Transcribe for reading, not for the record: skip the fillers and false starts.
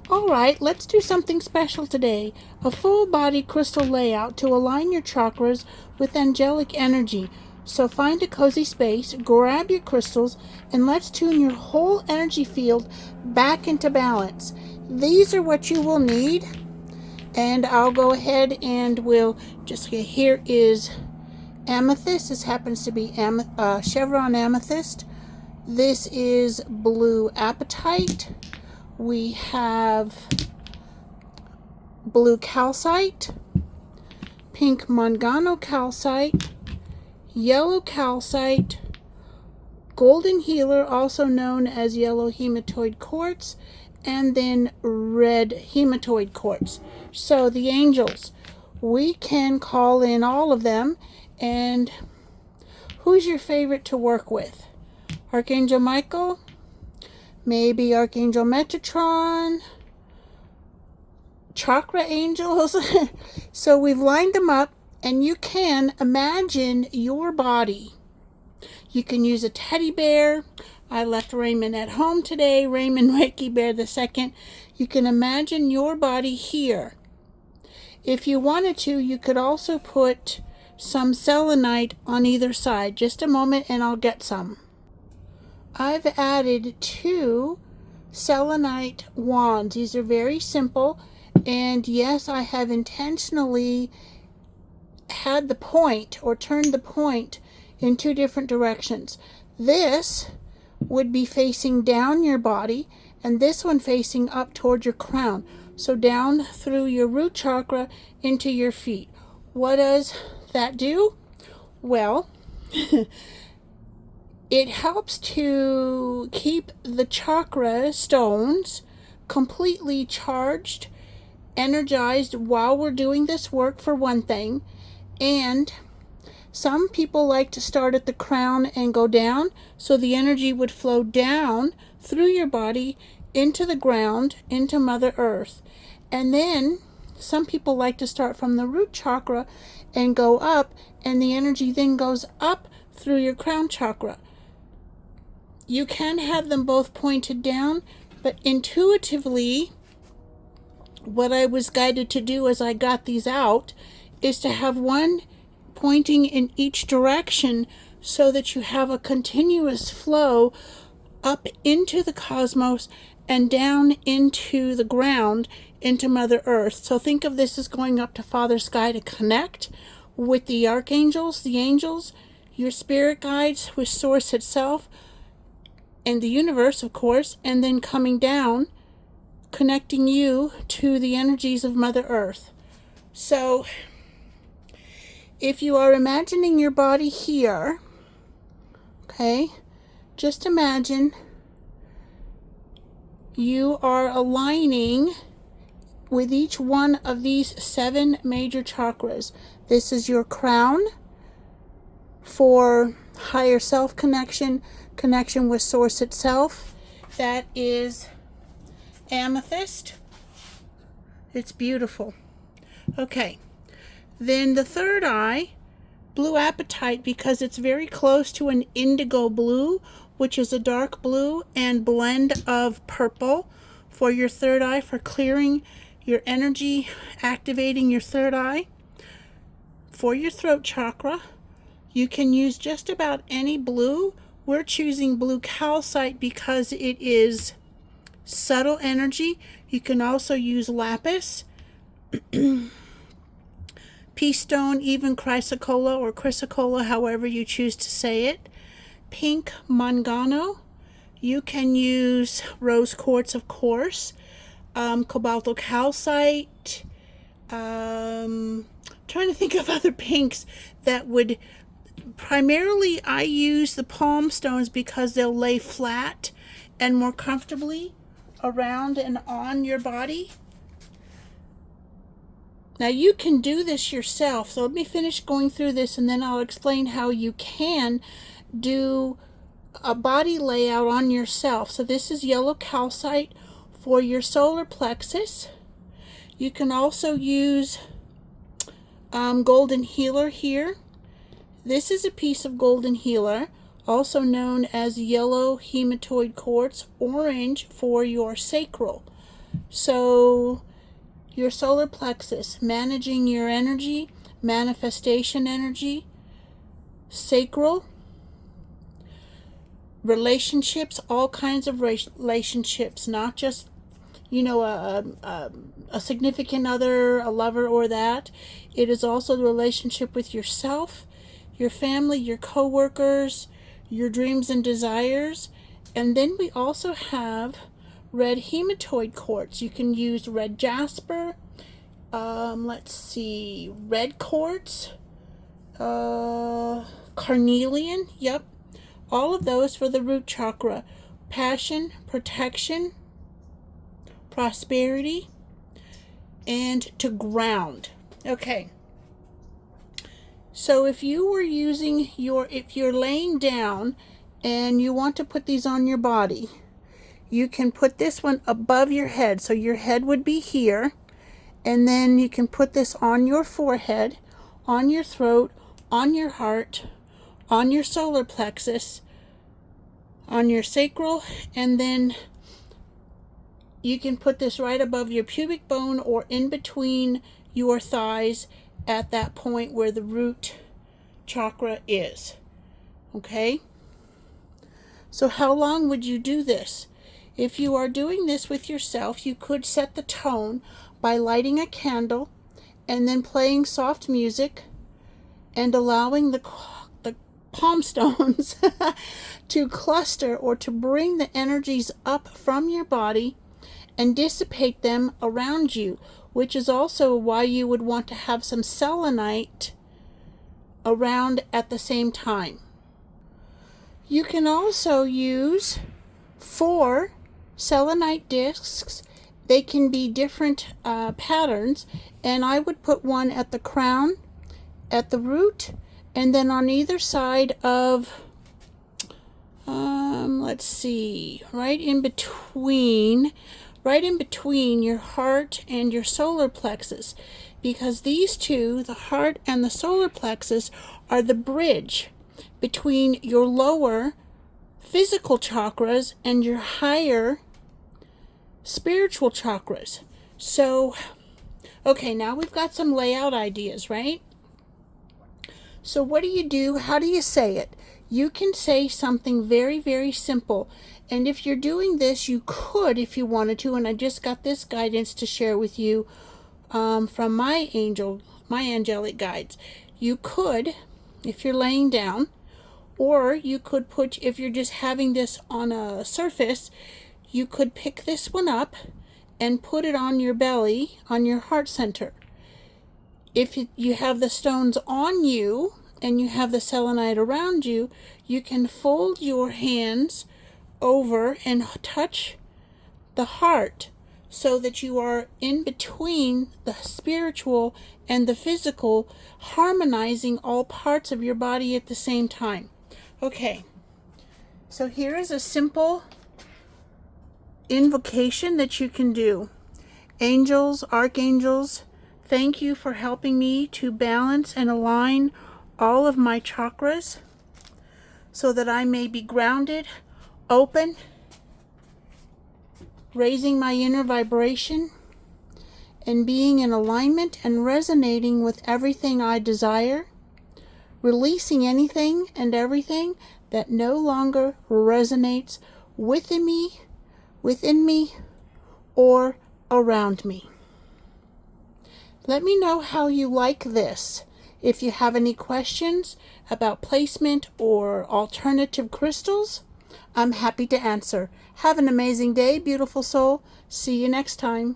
Alright, let's do something special today. A full body crystal layout to align your chakras with angelic energy. So find a cozy space, grab your crystals, and let's tune your whole energy field back into balance. These are what you will need. And I'll go ahead and we'll just, here is Amethyst. This happens to be Chevron Amethyst. This is blue Apatite. We have blue Calcite, pink Mangano Calcite, yellow Calcite, golden healer, also known as yellow Hematoid Quartz, and then red Hematoid Quartz. So the angels, we can call in all of them. And who's your favorite to work with? Archangel Michael? Maybe Archangel Metatron, Chakra angels. So we've lined them up, and you can imagine your body. You can use a teddy bear. I left Raymond at home today, Raymond Reiki Bear II. You can imagine your body here. If you wanted to, you could also put some selenite on either side. Just a moment and I'll get some. I've added 2 selenite wands. These are very simple, and yes, I have intentionally had the point or turned the point in 2 different directions. This would be facing down your body, and this one facing up toward your crown. So down through your root chakra into your feet. What does that do? Well, it helps to keep the chakra stones completely charged, energized while we're doing this work, for one thing. And some people like to start at the crown and go down, so the energy would flow down through your body into the ground, into Mother Earth. And then some people like to start from the root chakra and go up, and the energy then goes up through your crown chakra. You can have them both pointed down, but intuitively, what I was guided to do as I got these out is to have one pointing in each direction so that you have a continuous flow up into the cosmos and down into the ground, into Mother Earth. So think of this as going up to Father Sky to connect with the archangels, the angels, your spirit guides, with Source itself, and the universe, of course, and then coming down, connecting you to the energies of Mother Earth. So if you are imagining your body here, okay, just imagine you are aligning with each one of these 7 major chakras. This is your crown for higher self connection, connection with Source itself. That is Amethyst. It's beautiful. Okay, then the third eye, blue Apatite, because it's very close to an indigo blue, which is a dark blue and blend of purple, for your third eye, for clearing your energy, activating your third eye. For your throat chakra, you can use just about any blue. We're choosing blue Calcite because it is subtle energy. You can also use lapis, pea stone, even chrysocolla or chrysocolla, however you choose to say it. Pink Mangano. You can use rose quartz, of course. Cobalto calcite. Trying to think of other pinks that would. Primarily, I use the palmstones because they'll lay flat and more comfortably around and on your body. Now you can do this yourself, so let me finish going through this and then I'll explain how you can do a body layout on yourself. So this is yellow calcite for your solar plexus. You can also use golden healer here. This is a piece of golden healer, also known as yellow hematoid quartz, orange for your sacral. So your solar plexus, managing your energy, manifestation energy, sacral, relationships, all kinds of relationships, not just, a significant other, a lover, or that. It is also the relationship with yourself, your family, your co-workers, your dreams and desires. And then we also have red hematoid quartz. You can use red jasper, red quartz, carnelian, yep. All of those for the root chakra. Passion, protection, prosperity, and to ground. Okay. So if you're laying down and you want to put these on your body, you can put this one above your head. So your head would be here. And then you can put this on your forehead, on your throat, on your heart, on your solar plexus, on your sacral, and then you can put this right above your pubic bone or in between your thighs at that point where the root chakra is. Okay? So how long would you do this? If you are doing this with yourself, you could set the tone by lighting a candle and then playing soft music and allowing the palmstones to cluster or to bring the energies up from your body and dissipate them around you, which is also why you would want to have some selenite around at the same time. You can also use 4 selenite discs. They can be different patterns, and I would put one at the crown, at the root, and then on either side of, right in between your heart and your solar plexus, because these two, the heart and the solar plexus, are the bridge between your lower physical chakras and your higher spiritual chakras. So, okay, now we've got some layout ideas, right? So what do? How do you say it? You can say something very, very simple. And if you're doing this, you could, if you wanted to, and I just got this guidance to share with you from my angelic guides. You could, if you're laying down, or you could put, if you're just having this on a surface, you could pick this one up and put it on your belly, on your heart center. If you have the stones on you and you have the selenite around you, you can fold your hands over and touch the heart so that you are in between the spiritual and the physical, harmonizing all parts of your body at the same time. Okay, so here is a simple invocation that you can do. Angels, archangels, thank you for helping me to balance and align all of my chakras so that I may be grounded, open, raising my inner vibration, and being in alignment and resonating with everything I desire, releasing anything and everything that no longer resonates within me, or around me. Let me know how you like this. If you have any questions about placement or alternative crystals, I'm happy to answer. Have an amazing day, beautiful soul. See you next time.